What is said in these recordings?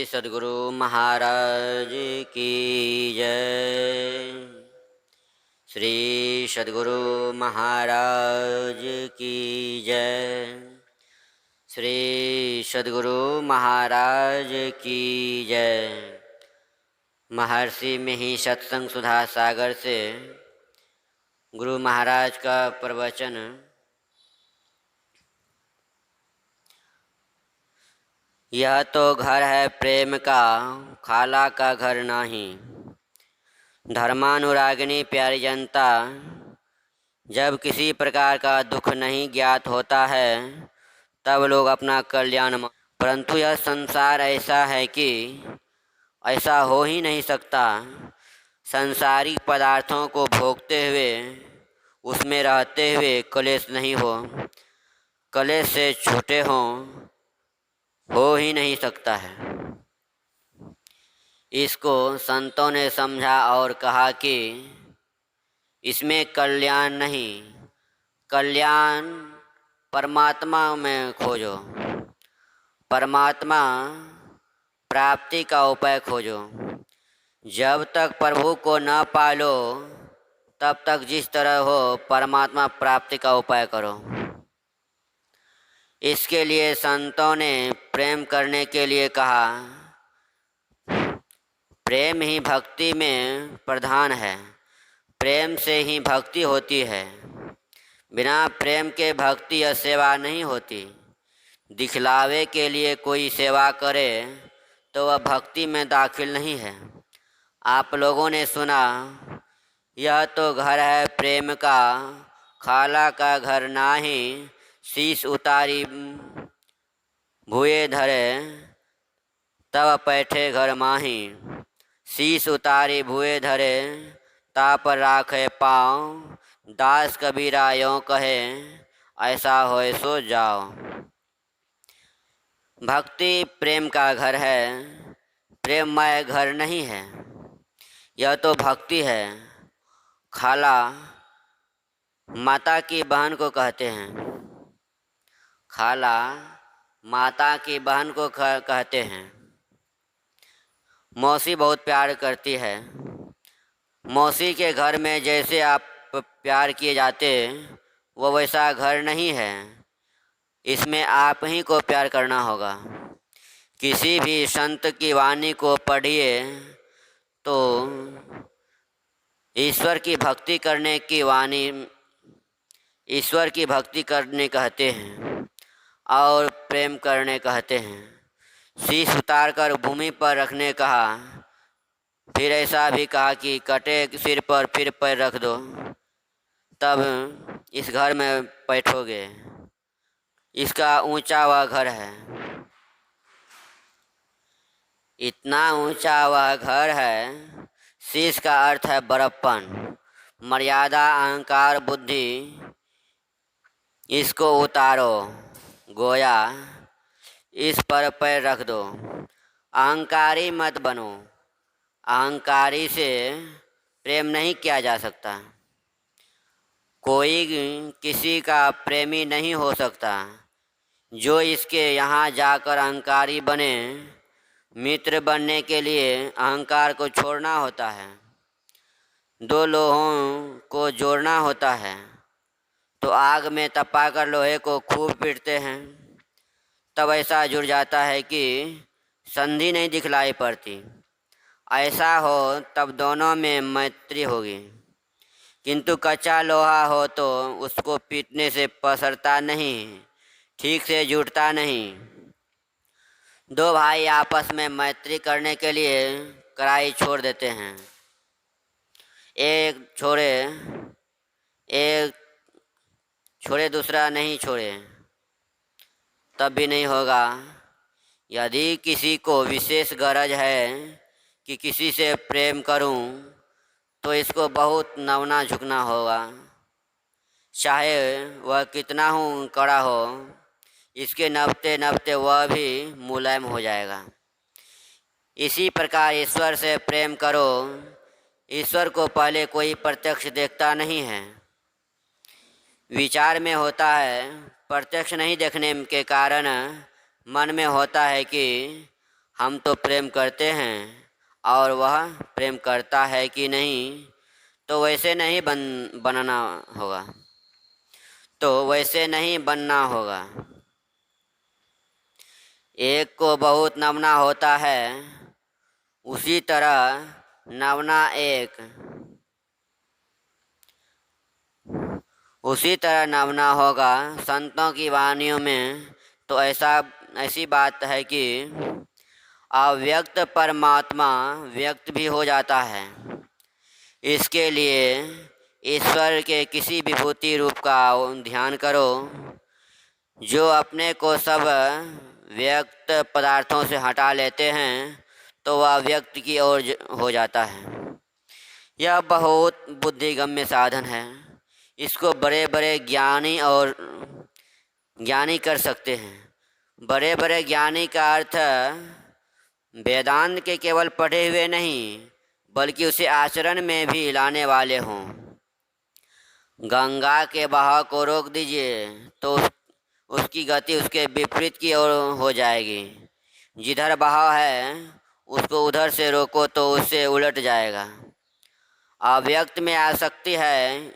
सद्गुरु महाराज की जय। श्री सद्गुरु महाराज की जय। श्री सद्गुरु महाराज की जय। महर्षि में ही सत्संग सुधा सागर से गुरु महाराज का प्रवचन। यह तो घर है प्रेम का, खाला का घर नाही। धर्मानुरागिणी प्यारी जनता, जब किसी प्रकार का दुख नहीं ज्ञात होता है तब लोग अपना कल्याण परंतु यह संसार ऐसा है कि ऐसा हो ही नहीं सकता। संसारिक पदार्थों को भोगते हुए उसमें रहते हुए कलेश नहीं हो, कलेश से छूटे हों, हो ही नहीं सकता है। इसको संतों ने समझा और कहा कि इसमें कल्याण नहीं, कल्याण परमात्मा में खोजो, परमात्मा प्राप्ति का उपाय खोजो। जब तक प्रभु को न पालो तब तक जिस तरह हो परमात्मा प्राप्ति का उपाय करो। इसके लिए संतों ने प्रेम करने के लिए कहा। प्रेम ही भक्ति में प्रधान है, प्रेम से ही भक्ति होती है। बिना प्रेम के भक्ति या सेवा नहीं होती। दिखलावे के लिए कोई सेवा करे तो वह भक्ति में दाखिल नहीं है। आप लोगों ने सुना, यह तो घर है प्रेम का, खाला का घर नाही। शीश उतारी भुए धरे तब पैठे घर माही। शीश उतारी भुए धरे ताप राखे पाँव। दास कबीरा यों कहे, ऐसा होए सो जाओ। भक्ति प्रेम का घर है, प्रेममय घर नहीं है। यह तो भक्ति है। खाला माता की बहन को कहते हैं, खाला माता की बहन को कहते हैं। मौसी बहुत प्यार करती है। मौसी के घर में जैसे आप प्यार किए जाते वो वैसा घर नहीं है। इसमें आप ही को प्यार करना होगा। किसी भी संत की वाणी को पढ़िए तो ईश्वर की भक्ति करने की वाणी, ईश्वर की भक्ति करने कहते हैं और प्रेम करने कहते हैं। शीश उतार कर भूमि पर रखने कहा, फिर ऐसा भी कहा कि कटे सिर पर फिर पैर रख दो, तब इस घर में बैठोगे। इसका ऊंचा वह घर है, इतना ऊंचा वह घर है। शीश का अर्थ है बड़प्पन, मर्यादा, अहंकार, बुद्धि। इसको उतारो, गोया इस पर पैर रख दो। अहंकारी मत बनो। अहंकारी से प्रेम नहीं किया जा सकता। कोई किसी का प्रेमी नहीं हो सकता। जो इसके यहाँ जाकर अहंकारी बने, मित्र बनने के लिए अहंकार को छोड़ना होता है। दो लोहों को जोड़ना होता है तो आग में तपाकर लोहे को खूब पीटते हैं, तब ऐसा जुड़ जाता है कि संधि नहीं दिखलाई पड़ती। ऐसा हो तब दोनों में मैत्री होगी। किंतु कच्चा लोहा हो तो उसको पीटने से पसरता नहीं, ठीक से जुड़ता नहीं। दो भाई आपस में मैत्री करने के लिए कढ़ाई छोड़ देते हैं। एक छोड़े दूसरा नहीं छोड़े तब भी नहीं होगा। यदि किसी को विशेष गरज है कि किसी से प्रेम करूं तो इसको बहुत नवना झुकना होगा। चाहे वह कितना हूँ कड़ा हो, इसके नभते नभते वह भी मुलायम हो जाएगा। इसी प्रकार ईश्वर से प्रेम करो। ईश्वर को पहले कोई प्रत्यक्ष देखता नहीं है, विचार में होता है। प्रत्यक्ष नहीं देखने के कारण मन में होता है कि हम तो प्रेम करते हैं और वह प्रेम करता है कि नहीं, तो वैसे नहीं बनना होगा, तो वैसे नहीं बनना होगा। एक को बहुत नमना होता है, उसी तरह नमना एक उसी तरह नमना होगा। संतों की वाणियों में तो ऐसी बात है कि अव्यक्त परमात्मा व्यक्त भी हो जाता है। इसके लिए ईश्वर के किसी विभूति रूप का ध्यान करो, जो अपने को सब व्यक्त पदार्थों से हटा लेते हैं तो वह व्यक्त की ओर हो जाता है। यह बहुत बुद्धिगम्य साधन है। इसको बड़े बड़े ज्ञानी कर सकते हैं। बड़े बड़े ज्ञानी का अर्थ वेदांत के केवल पढ़े हुए नहीं, बल्कि उसे आचरण में भी लाने वाले हों। गंगा के बहाव को रोक दीजिए तो उसकी गति उसके विपरीत की ओर हो जाएगी। जिधर बहाव है उसको उधर से रोको तो उससे उलट जाएगा। अव्यक्त में आसक्ति है,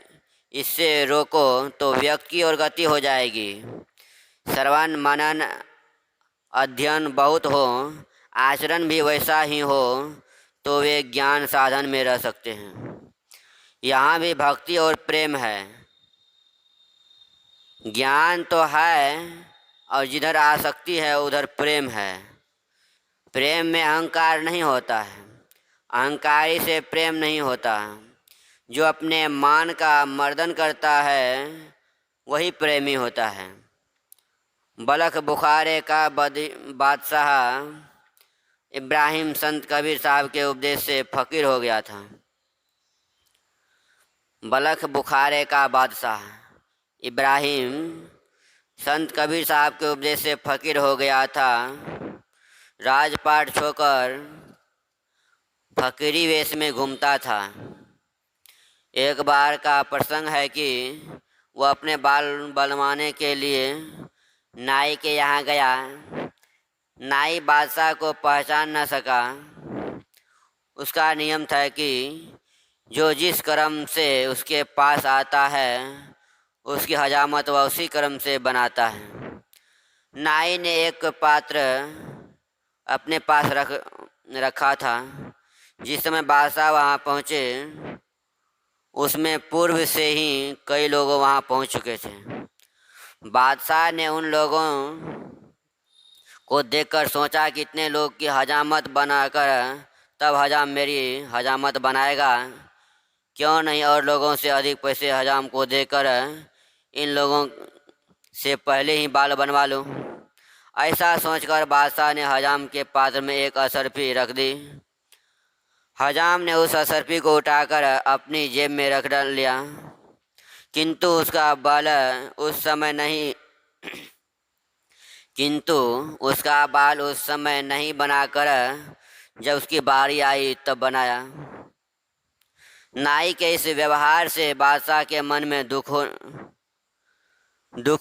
इससे रोको तो व्यक्त की ओर गति हो जाएगी। श्रवण मनन अध्ययन बहुत हो, आचरण भी वैसा ही हो, तो वे ज्ञान साधन में रह सकते हैं। यहाँ भी भक्ति और प्रेम है। ज्ञान तो है और जिधर आसक्ति है उधर प्रेम है। प्रेम में अहंकार नहीं होता है, अहंकारी से प्रेम नहीं होता। जो अपने मान का मर्दन करता है वही प्रेमी होता है। बलख बुखारे का बादशाह इब्राहिम संत कबीर साहब के उपदेश से फकीर हो गया था। बलख बुखारे का बादशाह इब्राहिम संत कबीर साहब के उपदेश से फकीर हो गया था। राजपाट छोड़कर फकीरी वेश में घूमता था। एक बार का प्रसंग है कि वह अपने बाल बनवाने के लिए नाई के यहाँ गया। नाई बादशाह को पहचान न सका। उसका नियम था कि जो जिस कर्म से उसके पास आता है उसकी हजामत वह उसी कर्म से बनाता है। नाई ने एक पात्र अपने पास रखा था। जिस समय बादशाह वहाँ पहुँचे उसमें पूर्व से ही कई लोग वहाँ पहुँच चुके थे। बादशाह ने उन लोगों को देखकर सोचा कि इतने लोग की हजामत बनाकर तब मेरी हजामत बनाएगा, क्यों नहीं और लोगों से अधिक पैसे हजाम को देकर इन लोगों से पहले ही बाल बनवा लूँ। ऐसा सोचकर बादशाह ने हजाम के पात्र में एक असरफी रख दी। हजाम ने उस असरफी को उठाकर अपनी जेब में रख लिया, किंतु उसका बाल उस समय नहीं बनाकर जब उसकी बारी आई तब बनाया। नाई के इस व्यवहार से बादशाह के मन में दुख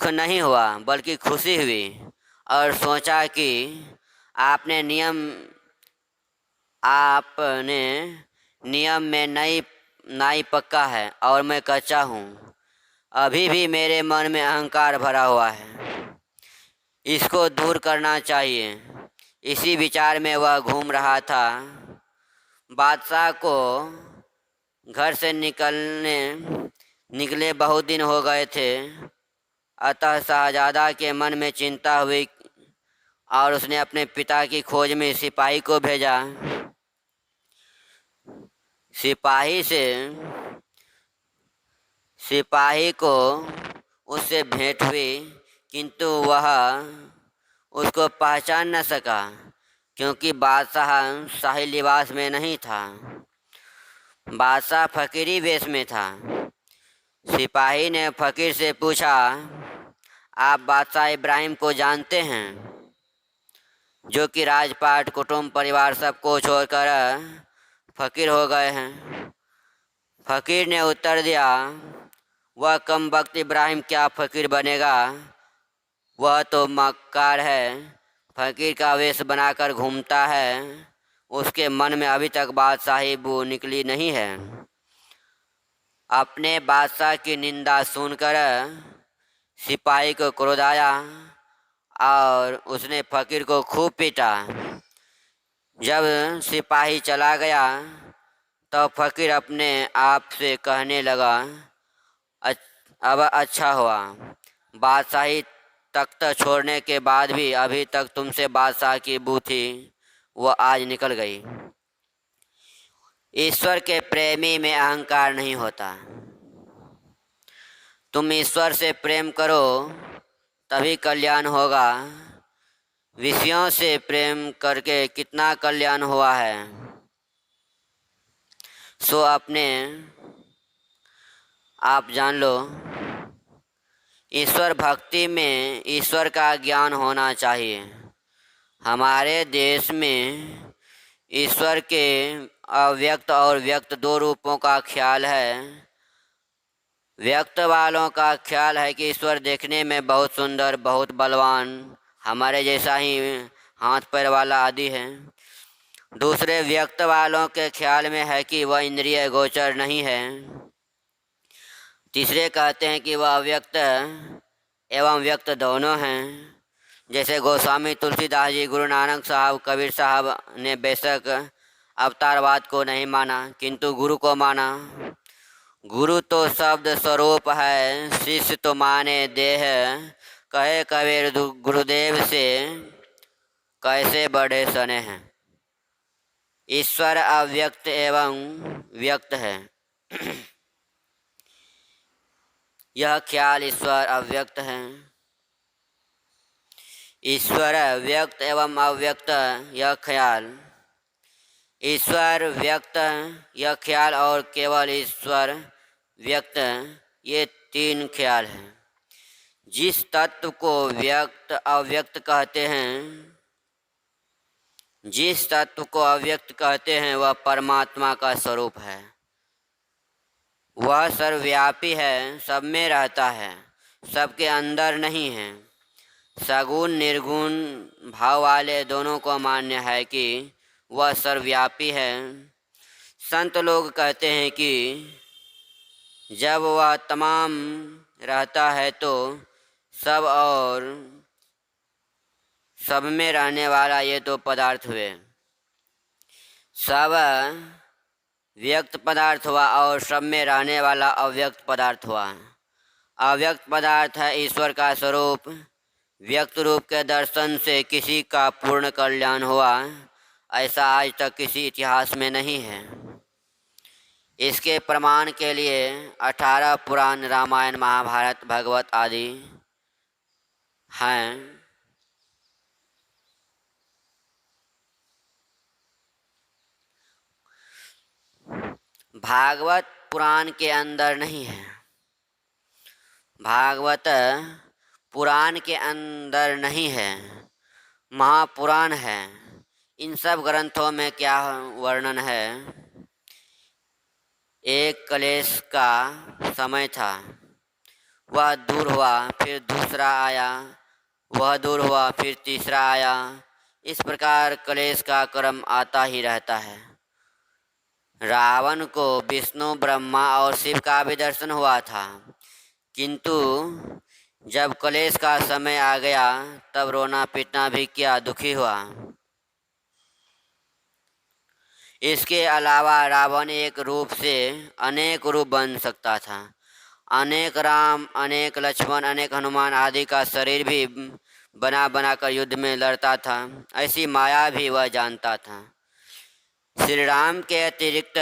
नहीं हुआ बल्कि खुशी हुई और सोचा कि आपने नियम में नाई पक्का है और मैं कच्चा हूँ। अभी भी मेरे मन में अहंकार भरा हुआ है, इसको दूर करना चाहिए। इसी विचार में वह घूम रहा था। बादशाह को घर से निकले बहुत दिन हो गए थे, अतः शाहजादा के मन में चिंता हुई और उसने अपने पिता की खोज में सिपाही को भेजा। सिपाही को उससे भेंट हुई, किंतु वह उसको पहचान न सका क्योंकि बादशाह शाही लिबास में नहीं था। बादशाह फकीरी वेश में था। सिपाही ने फकीर से पूछा, आप बादशाह इब्राहिम को जानते हैं, जो कि राजपाट कुटुंब परिवार सबको छोड़कर फकीर हो गए हैं? फकीर ने उत्तर दिया, वह कम वक्त इब्राहिम क्या फकीर बनेगा, वह तो मक्कार है। फकीर का वेश बनाकर घूमता है, उसके मन में अभी तक बादशाही बू निकली नहीं है। अपने बादशाह की निंदा सुनकर सिपाही को क्रोध आया और उसने फकीर को खूब पीटा। जब सिपाही चला गया तो फकीर अपने आप से कहने लगा, अब अच्छा हुआ, बादशाही तख्त छोड़ने के बाद भी अभी तक तुमसे बादशाह की बू थी, वो आज निकल गई। ईश्वर के प्रेमी में अहंकार नहीं होता। तुम ईश्वर से प्रेम करो तभी कल्याण होगा। विषयों से प्रेम करके कितना कल्याण हुआ है, सो अपने आप जान लो। ईश्वर भक्ति में ईश्वर का ज्ञान होना चाहिए। हमारे देश में ईश्वर के अव्यक्त और व्यक्त दो रूपों का ख्याल है। व्यक्त वालों का ख्याल है कि ईश्वर देखने में बहुत सुंदर, बहुत बलवान, हमारे जैसा ही हाथ पैर वाला आदि है। दूसरे व्यक्त वालों के ख्याल में है कि वह इंद्रिय गोचर नहीं है। तीसरे कहते हैं कि वह अव्यक्त एवं व्यक्त दोनों हैं। जैसे गोस्वामी तुलसीदास जी, गुरु नानक साहब, कबीर साहब ने बेशक अवतारवाद को नहीं माना किंतु गुरु को माना। गुरु तो शब्द स्वरूप है, शिष्य तो माने देह, कहे कबीर गुरुदेव से कैसे बढ़े सने हैं। ईश्वर अव्यक्त एवं व्यक्त है। यह ख्याल ईश्वर अव्यक्त है। ईश्वर व्यक्त एवं अव्यक्त यह ख्याल, ईश्वर व्यक्त यह ख्याल और केवल ईश्वर व्यक्त, ये तीन ख्याल हैं। जिस तत्व को व्यक्त अव्यक्त कहते हैं, जिस तत्व को अव्यक्त कहते हैं वह परमात्मा का स्वरूप है। वह सर्वव्यापी है, सब में रहता है, सबके अंदर नहीं है। सगुण निर्गुण भाव वाले दोनों को मान्य है कि वह सर्वव्यापी है। संत लोग कहते हैं कि जब वह तमाम रहता है तो सब और सब में रहने वाला ये दो पदार्थ हुए। सब व्यक्त पदार्थ हुआ और सब में रहने वाला अव्यक्त पदार्थ हुआ। अव्यक्त पदार्थ है ईश्वर का स्वरूप। व्यक्त रूप के दर्शन से किसी का पूर्ण कल्याण हुआ, ऐसा आज तक किसी इतिहास में नहीं है। इसके प्रमाण के लिए 18 पुराण, रामायण, महाभारत, भागवत आदि हैं। भागवत पुराण के अंदर नहीं है। भागवत पुराण के अंदर नहीं है, महापुराण है। इन सब ग्रंथों में क्या वर्णन है? एक कलेश का समय था, वह दूर हुआ, फिर दूसरा आया, वह दूर हुआ, फिर तीसरा आया। इस प्रकार कलेश का क्रम आता ही रहता है। रावण को विष्णु, ब्रह्मा और शिव का भी दर्शन हुआ था, किंतु जब कलेश का समय आ गया तब रोना पीटना भी किया, दुखी हुआ। इसके अलावा रावण एक रूप से अनेक रूप बन सकता था। अनेक राम, अनेक लक्ष्मण, अनेक हनुमान आदि का शरीर भी बना बनाकर युद्ध में लड़ता था। ऐसी माया भी वह जानता था। श्री राम के अतिरिक्त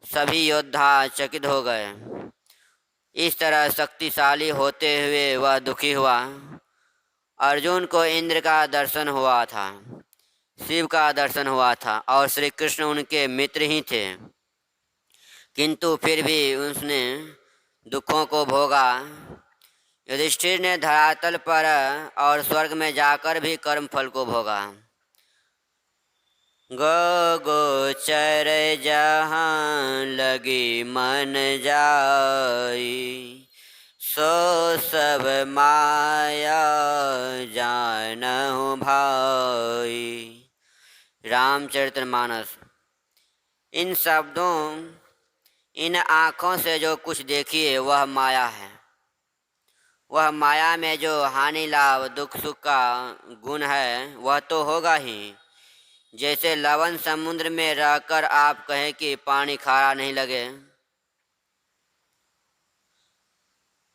सभी योद्धा चकित हो गए। इस तरह शक्तिशाली होते हुए वह दुखी हुआ। अर्जुन को इंद्र का दर्शन हुआ था, शिव का दर्शन हुआ था और श्री कृष्ण उनके मित्र ही थे, किंतु फिर भी उसने दुखों को भोगा। युधिष्ठिर ने धरातल पर और स्वर्ग में जाकर भी कर्म फल को भोगा। गोचर जहाँ लगी मन जाई, सो सब माया जानहु भाई। रामचरितमानस। इन शब्दों, इन आँखों से जो कुछ देखिए वह माया है। वह माया में जो हानि लाभ दुख सुख का गुण है वह तो होगा ही। जैसे लवण समुद्र में रहकर आप कहें कि पानी खारा नहीं लगे,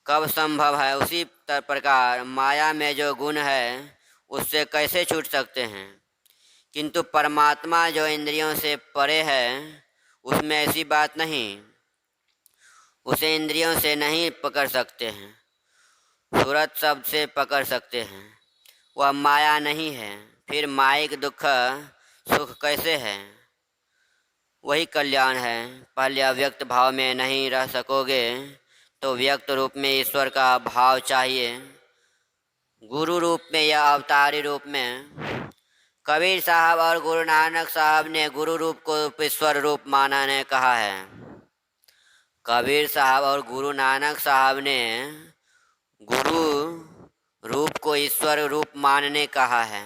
कब संभव है? उसी प्रकार माया में जो गुण है उससे कैसे छूट सकते हैं। किंतु परमात्मा जो इंद्रियों से परे है उसमें ऐसी बात नहीं। उसे इंद्रियों से नहीं पकड़ सकते हैं, सूरत शब्द से पकड़ सकते हैं। वह माया नहीं है। फिर मायिक दुख सुख कैसे है? वही कल्याण है। पहले अव्यक्त भाव में नहीं रह सकोगे तो व्यक्त रूप में ईश्वर का भाव चाहिए, गुरु रूप में या अवतारी रूप में। कबीर साहब और गुरु नानक साहब ने गुरु रूप को ईश्वर रूप माना ने कहा है। कबीर साहब और गुरु नानक साहब ने गुरु रूप को ईश्वर रूप मानने कहा है।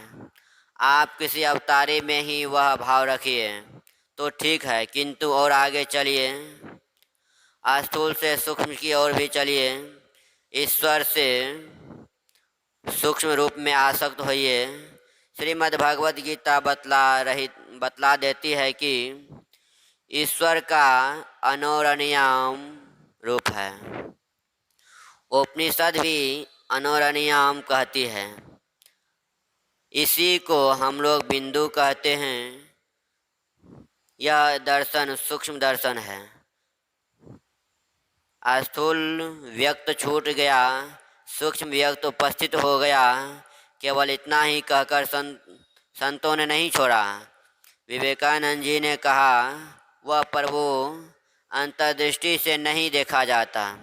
आप किसी अवतारी में ही वह भाव रखिए तो ठीक है, किंतु और आगे चलिए, स्थूल से सूक्ष्म की ओर भी चलिए। ईश्वर से सूक्ष्म रूप में आसक्त होइए। श्रीमद् भगवद गीता बतला देती है कि ईश्वर का अनोरणीयाम रूप है। उपनिषद भी अनोरणीयाम कहती है। इसी को हम लोग बिंदु कहते हैं। यह दर्शन सूक्ष्म दर्शन है। स्थूल व्यक्त छूट गया, सूक्ष्म व्यक्त उपस्थित हो गया। केवल इतना ही कहकर संतों ने नहीं छोड़ा। विवेकानंद जी ने कहा वह प्रभु अंतर्दृष्टि से नहीं देखा जाता।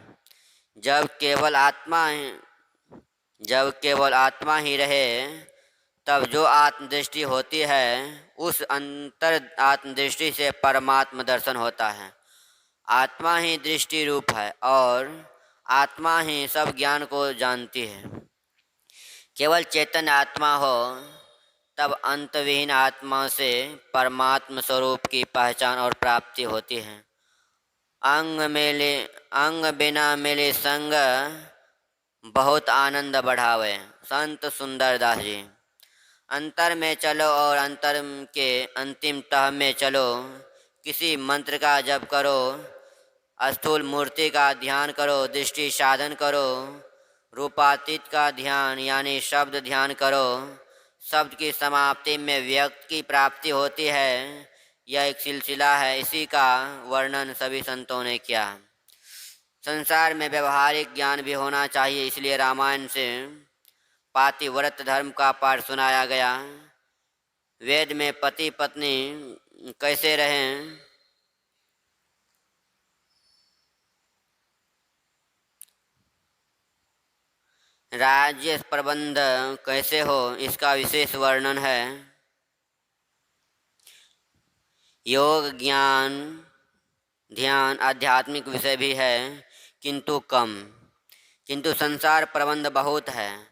जब केवल आत्मा ही रहे तब जो आत्मदृष्टि होती है उस अंतर आत्मदृष्टि से परमात्म दर्शन होता है। आत्मा ही दृष्टि रूप है और आत्मा ही सब ज्ञान को जानती है। केवल चेतन आत्मा हो तब अंतविहीन आत्मा से परमात्म स्वरूप की पहचान और प्राप्ति होती है। अंग बिना मिले संग बहुत आनंद बढ़ावे। संत सुंदरदास जी। अंतर में चलो और अंतर के अंतिम तह में चलो। किसी मंत्र का जप करो, स्थूल मूर्ति का ध्यान करो, दृष्टि साधन करो, रूपातीत का ध्यान यानी शब्द ध्यान करो। शब्द की समाप्ति में व्यक्त की प्राप्ति होती है। यह एक सिलसिला है। इसी का वर्णन सभी संतों ने किया। संसार में व्यवहारिक ज्ञान भी होना चाहिए, इसलिए रामायण से पातिव्रत धर्म का पाठ सुनाया गया। वेद में पति पत्नी कैसे रहें, राज्य प्रबंध कैसे हो, इसका विशेष वर्णन है। योग ज्ञान ध्यान आध्यात्मिक विषय भी है किंतु कम। किंतु संसार प्रबंध बहुत है।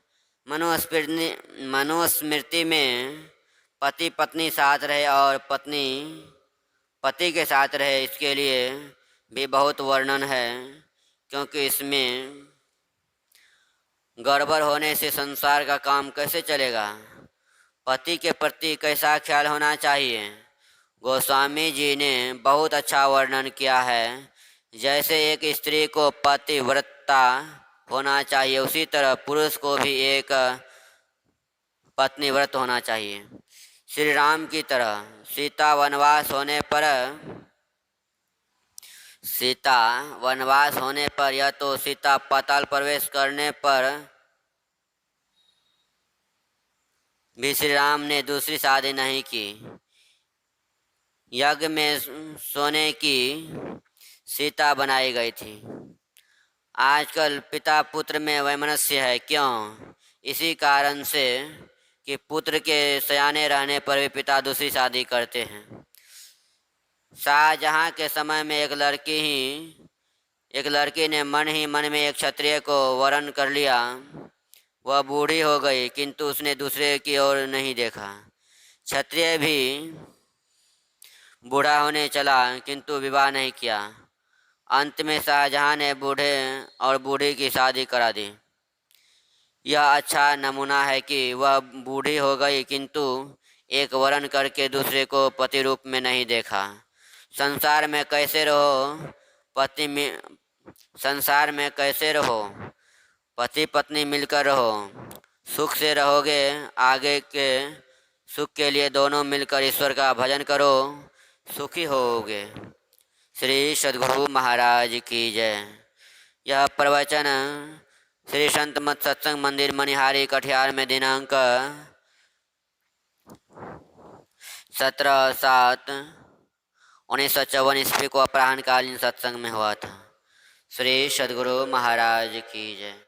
मनुस्मृति में पति पत्नी साथ रहे और पत्नी पति के साथ रहे, इसके लिए भी बहुत वर्णन है। क्योंकि इसमें गड़बड़ होने से संसार का काम कैसे चलेगा। पति के प्रति कैसा ख्याल होना चाहिए। गोस्वामी जी ने बहुत अच्छा वर्णन किया है। जैसे एक स्त्री को पतिव्रता होना चाहिए, उसी तरह पुरुष को भी एक पत्नीव्रत होना चाहिए। श्री राम की तरह सीता वनवास होने पर या तो सीता पाताल प्रवेश करने पर भी श्री राम ने दूसरी शादी नहीं की। यज्ञ में सोने की सीता बनाई गई थी। आजकल पिता पुत्र में वैमनस्य है। क्यों? इसी कारण से कि पुत्र के सयाने रहने पर भी पिता दूसरी शादी करते हैं। शाहजहां के समय में एक लड़की ने मन ही मन में एक क्षत्रिय को वरण कर लिया। वह बूढ़ी हो गई किंतु उसने दूसरे की ओर नहीं देखा। क्षत्रिय भी बूढ़ा होने चला किंतु विवाह नहीं किया। अंत में शाहजहां ने बूढ़े और बूढ़ी की शादी करा दी। यह अच्छा नमूना है कि वह बूढ़ी हो गई किंतु एक वरण करके दूसरे को पति रूप में नहीं देखा। संसार में कैसे रहो संसार में कैसे रहो, पति पत्नी मिलकर रहो, सुख से रहोगे। आगे के सुख के लिए दोनों मिलकर ईश्वर का भजन करो, सुखी होगे। श्री सद्गुरु महाराज की जय। यह प्रवचन श्री संत मत सत्संग मंदिर मनिहारी कटिहार में दिनांक 17/7/1954 ईस्वी को अपराह्नकालीन सत्संग में हुआ था। श्री सद्गुरु महाराज की जय।